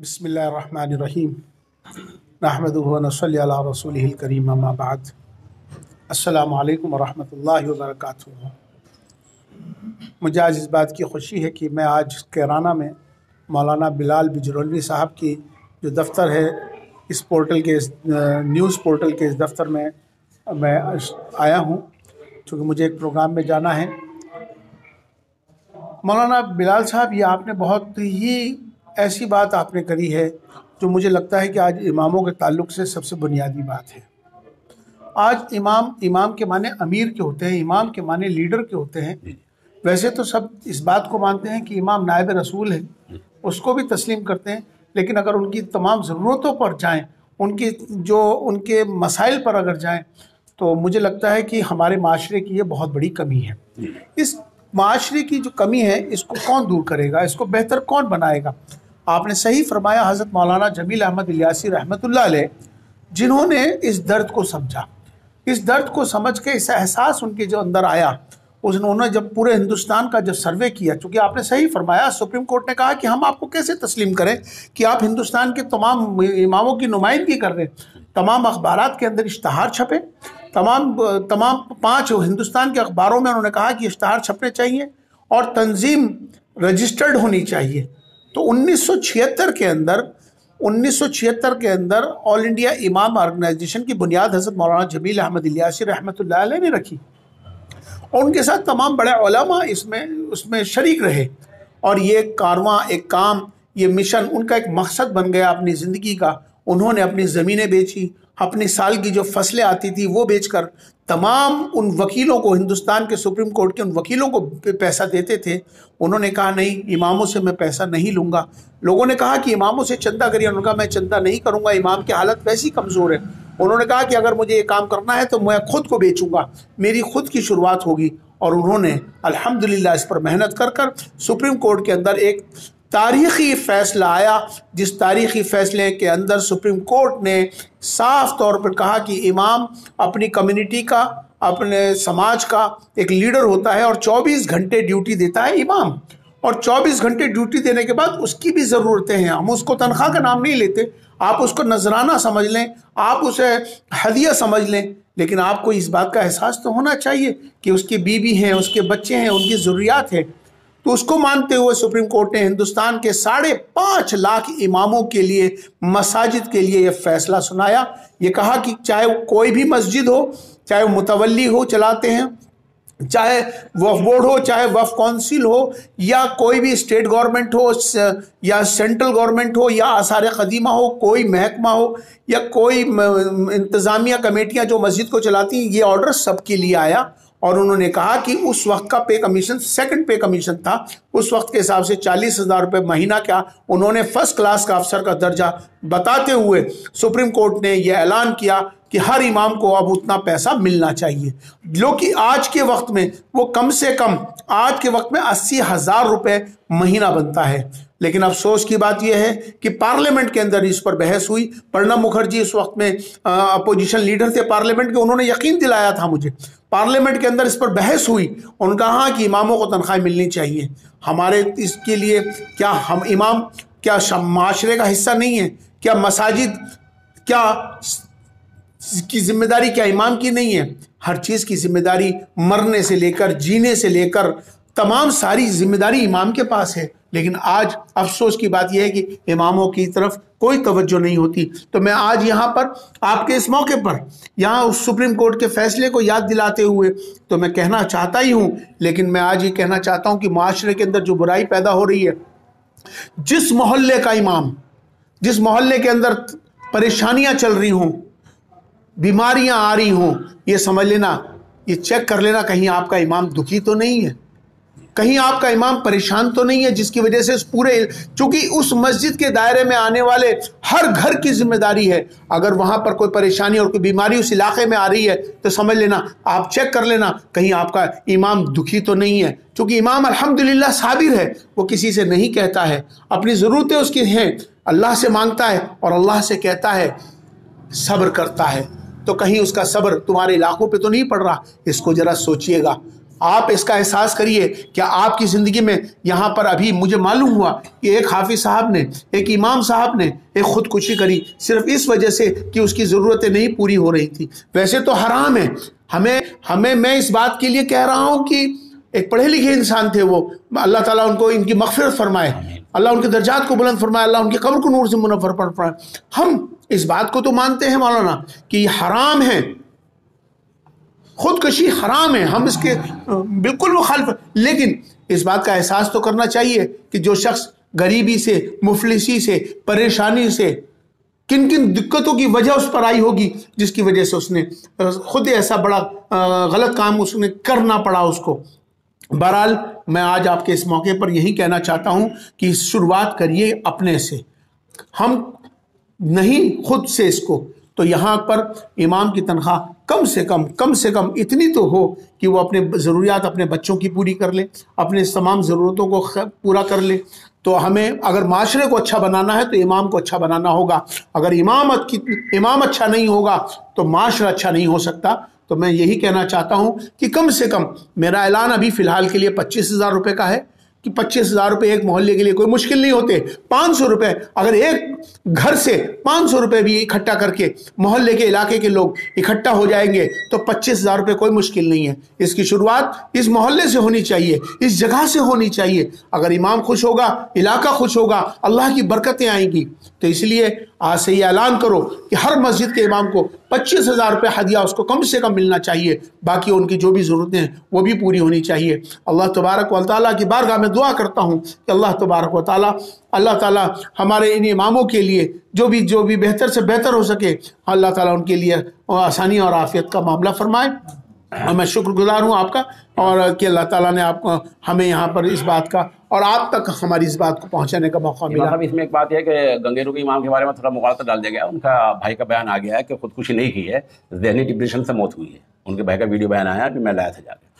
बिस्मिल्लाहिर्रहमानिर्रहीम नहमदुहु व नसल्ली अला रसूलिहिल करीम अम्मा बाद। अस्सलामु अलैकुम व रहमतुल्लाहि व बरकातुहू। मुझे आज इस बात की खुशी है कि मैं आज कैराना में मौलाना बिलाल बिजरौलवी साहब की जो दफ्तर है इस पोर्टल के न्यूज़ पोर्टल के इस दफ्तर में मैं आया हूँ, चूँकि मुझे एक प्रोग्राम में जाना है। मौलाना बिलाल साहब, ये आपने बहुत ही ऐसी बात आपने करी है जो मुझे लगता है कि आज इमामों के ताल्लुक़ से सबसे बुनियादी बात है। आज इमाम के माने अमीर के होते हैं, इमाम के माने लीडर के होते हैं। वैसे तो सब इस बात को मानते हैं कि इमाम नायब रसूल है, उसको भी तस्लीम करते हैं, लेकिन अगर उनकी तमाम ज़रूरतों पर जाएं, उनके मसाइल पर अगर जाएं, तो मुझे लगता है कि हमारे माशरे की ये बहुत बड़ी कमी है। इस माशरे की जो कमी है, इसको कौन दूर करेगा, इसको बेहतर कौन बनाएगा? आपने सही फरमाया। हज़रत मौलाना जमील अहमद इलियासी रहमतुल्लाह अलैह, जिन्होंने इस दर्द को समझा, इस दर्द को समझ के इस एहसास उनके जो अंदर आया, उन्होंने जब पूरे हिंदुस्तान का जब सर्वे किया, चूँकि आपने सही फरमाया, सुप्रीम कोर्ट ने कहा कि हम आपको कैसे तस्लीम करें कि आप हिंदुस्तान के तमाम इमामों की नुमाइंदगी कर रहे हैं। तमाम अखबारात के अंदर इश्तहार छपे, तमाम 5 हिंदुस्तान के अखबारों में उन्होंने कहा कि इश्तहार छपने चाहिए और तंजीम रजिस्टर्ड होनी चाहिए। तो 1976 के अंदर ऑल इंडिया इमाम ऑर्गेनाइजेशन की बुनियाद हज़रत मौलाना जमील अहमद इलियासी रहमतुल्लाह अलैह ने रखी और उनके साथ तमाम बड़े उलमा उसमें शरीक रहे। और ये कारवां, एक काम, ये मिशन उनका एक मकसद बन गया अपनी ज़िंदगी का। उन्होंने अपनी ज़मीनें बेची, अपनी साल की जो फसलें आती थी वो बेचकर तमाम उन वकीलों को, हिंदुस्तान के सुप्रीम कोर्ट के उन वकीलों को पैसा देते थे। उन्होंने कहा नहीं, इमामों से मैं पैसा नहीं लूँगा। लोगों ने कहा कि इमामों से चंदा करिए, उन्होंने कहा मैं चंदा नहीं करूँगा, इमाम की हालत वैसी कमज़ोर है। उन्होंने कहा कि अगर मुझे ये काम करना है तो मैं खुद को बेचूँगा, मेरी खुद की शुरुआत होगी। और उन्होंने अल्हम्दुलिल्लाह इस पर मेहनत कर सुप्रीम कोर्ट के अंदर एक तारीख़ी फ़ैसला आया, जिस तारीख़ी फ़ैसले के अंदर सुप्रीम कोर्ट ने साफ़ तौर पर कहा कि इमाम अपनी कम्युनिटी का, अपने समाज का एक लीडर होता है और 24 घंटे ड्यूटी देता है इमाम। और 24 घंटे ड्यूटी देने के बाद उसकी भी ज़रूरतें हैं। हम उसको तनख्वाह का नाम नहीं लेते, आप उसको नजराना समझ लें, आप उसे हदिया समझ लें, लेकिन आपको इस बात का एहसास तो होना चाहिए कि उसकी बीवी हैं, उसके बच्चे हैं, उनकी ज़रूरियात है। तो उसको मानते हुए सुप्रीम कोर्ट ने हिंदुस्तान के 5.5 लाख इमामों के लिए, मसाजिद के लिए यह फैसला सुनाया। ये कहा कि चाहे वो कोई भी मस्जिद हो, चाहे वो मुतवल्ली हो चलाते हैं, चाहे वक्फ बोर्ड हो, चाहे वक्फ काउंसिल हो, या कोई भी स्टेट गवर्नमेंट हो या सेंट्रल गवर्नमेंट हो या आसार कदीमा हो, कोई महकमा हो या कोई इंतज़ामिया कमेटियां जो मस्जिद को चलाती हैं, ये ऑर्डर सबके लिए आया। और उन्होंने कहा कि उस वक्त का पे कमीशन, सेकंड पे कमीशन था, उस वक्त के हिसाब से 40,000 रुपये महीना का उन्होंने फर्स्ट क्लास का अफसर का दर्जा बताते हुए सुप्रीम कोर्ट ने यह ऐलान किया कि हर इमाम को अब उतना पैसा मिलना चाहिए, जो कि आज के वक्त में वो कम से कम आज के वक्त में 80,000 रुपये महीना बनता है। लेकिन अफसोस की बात यह है कि पार्लियामेंट के अंदर इस पर बहस हुई। प्रणब मुखर्जी उस वक्त में अपोजिशन लीडर थे पार्लियामेंट के, उन्होंने यकीन दिलाया था मुझे। पार्लियामेंट के अंदर इस पर बहस हुई, उन्होंने कहा कि इमामों को तनख्वाह मिलनी चाहिए। हमारे इसके लिए क्या हम इमाम क्या माशरे का हिस्सा नहीं है? क्या मसाजिद क्या की जिम्मेदारी क्या इमाम की नहीं है? हर चीज़ की जिम्मेदारी, मरने से लेकर जीने से लेकर तमाम सारी जिम्मेदारी इमाम के पास है। लेकिन आज अफसोस की बात यह है कि इमामों की तरफ कोई तवज्जो नहीं होती। तो मैं आज यहाँ पर आपके इस मौके पर यहाँ उस सुप्रीम कोर्ट के फैसले को याद दिलाते हुए तो मैं कहना चाहता ही हूँ, लेकिन मैं आज ये कहना चाहता हूँ कि माशरे के अंदर जो बुराई पैदा हो रही है, जिस मोहल्ले का इमाम, जिस मोहल्ले के अंदर परेशानियाँ चल रही हों, बीमारियाँ आ रही हों, ये समझ लेना, ये चेक कर लेना कहीं आपका इमाम दुखी तो नहीं है, कहीं आपका इमाम परेशान तो नहीं है, जिसकी वजह से उस पूरे, चूंकि उस मस्जिद के दायरे में आने वाले हर घर की जिम्मेदारी है। अगर वहाँ पर कोई परेशानी और कोई बीमारी उस इलाके में आ रही है तो समझ लेना, आप चेक कर लेना कहीं आपका इमाम दुखी तो नहीं है। चूँकि इमाम अल्हम्दुलिल्लाह साबिर है, वो किसी से नहीं कहता है, अपनी ज़रूरतें उसकी हैं, अल्लाह से मांगता है और अल्लाह से कहता है, सब्र करता है। तो कहीं उसका सब्र तुम्हारे इलाकों पे तो नहीं पड़ रहा? इसको ज़रा सोचिएगा। آپ اس کا احساس کریے کہ آپ کی زندگی میں یہاں پر ابھی مجھے معلوم ہوا کہ ایک حافظ صاحب نے، ایک امام صاحب نے ایک خودکشی کری صرف اس وجہ سے کہ اس کی ضرورتیں نہیں پوری ہو رہی تھی۔ ویسے تو حرام ہے، ہمیں میں اس بات کے لیے کہہ رہا ہوں کہ ایک پڑھے لکھے انسان تھے وہ، اللہ تعالیٰ ان کو ان کی مغفرت فرمائے، اللہ ان کے درجات کو بلند فرمائے، اللہ ان کی قبر کو نور سے منور فرمائے۔ ہم اس بات کو تو مانتے ہیں مولانا کہ یہ حرام ہے، خودکشی حرام ہے، ہم اس کے بالکل مخالف، لیکن اس بات کا احساس تو کرنا چاہیے کہ جو شخص غریبی سے، مفلسی سے، پریشانی سے، کن کن دقتوں کی وجہ اس پر آئی ہوگی جس کی وجہ سے اس نے خود ایسا بڑا غلط کام اس نے کرنا پڑا اس کو۔ بہرحال میں آج آپ کے اس موقع پر یہی کہنا چاہتا ہوں کہ شروعات کریے اپنے سے، ہم نہیں خود سے اس کو، تو یہاں پر امام کی تنخواہ کم سے کم اتنی تو ہو کہ وہ اپنے ضروریات اپنے بچوں کی پوری کر لے، اپنے تمام ضرورتوں کو پورا کر لے۔ تو ہمیں اگر معاشرے کو اچھا بنانا ہے تو امام کو اچھا بنانا ہوگا، اگر امام اچھا نہیں ہوگا تو معاشرہ اچھا نہیں ہو سکتا۔ تو میں یہی کہنا چاہتا ہوں کہ کم سے کم میرا اعلان ابھی فی الحال کے لیے 25,000 روپے کا ہے کہ 25,000 روپے ایک محلے کے لیے کوئی مشکل نہیں ہوتے۔ 500 روپے اگر ایک گھر سے 500 روپے بھی اکٹھا کر کے محلے کے علاقے کے لوگ اکٹھا ہو جائیں گے تو 25,000 روپے کوئی مشکل نہیں ہے۔ اس کی شروعات اس محلے سے ہونی چاہیے، اس جگہ سے ہونی چاہیے۔ اگر امام خوش ہوگا، علاقہ خوش ہوگا، اللہ کی برکتیں آئیں گی۔ تو اس لیے آج سے یہ اعلان کرو کہ ہر مسجد کے امام کو 25,000 روپے ہدیہ اس کو کم سے کم ملنا چاہیے، باقی ان کی جو بھی ضرورتیں ہیں وہ بھی پوری ہونی چاہیے۔ اللہ تبارک و تعالیٰ کی بارگاہ میں دعا کرتا ہوں کہ اللہ تبارک و تعالیٰ ہمارے ان اماموں کے لیے جو بھی بہتر سے بہتر ہو سکے، اللہ تعالیٰ ان کے لیے آسانی اور عافیت کا معاملہ فرمائے۔ اور میں شکر گزار ہوں آپ کا، اور کہ اللہ تعالیٰ نے ہمیں یہاں پر اس بات کا اور آپ تک ہماری اس بات کو پہنچانے کا موقع ملا۔ اس میں ایک بات یہ ہے کہ گنگیرو کے امام کے بارے میں تھوڑا مغالطہ ڈال دیا گیا، ان کا بھائی کا بیان آ گیا ہے کہ خودکشی نہیں کی ہے، ذہنی ڈپریشن سے موت ہوئی ہے۔ ان کے بھائی کا ویڈیو بیان آیا کہ میں لایا تھا جا کے۔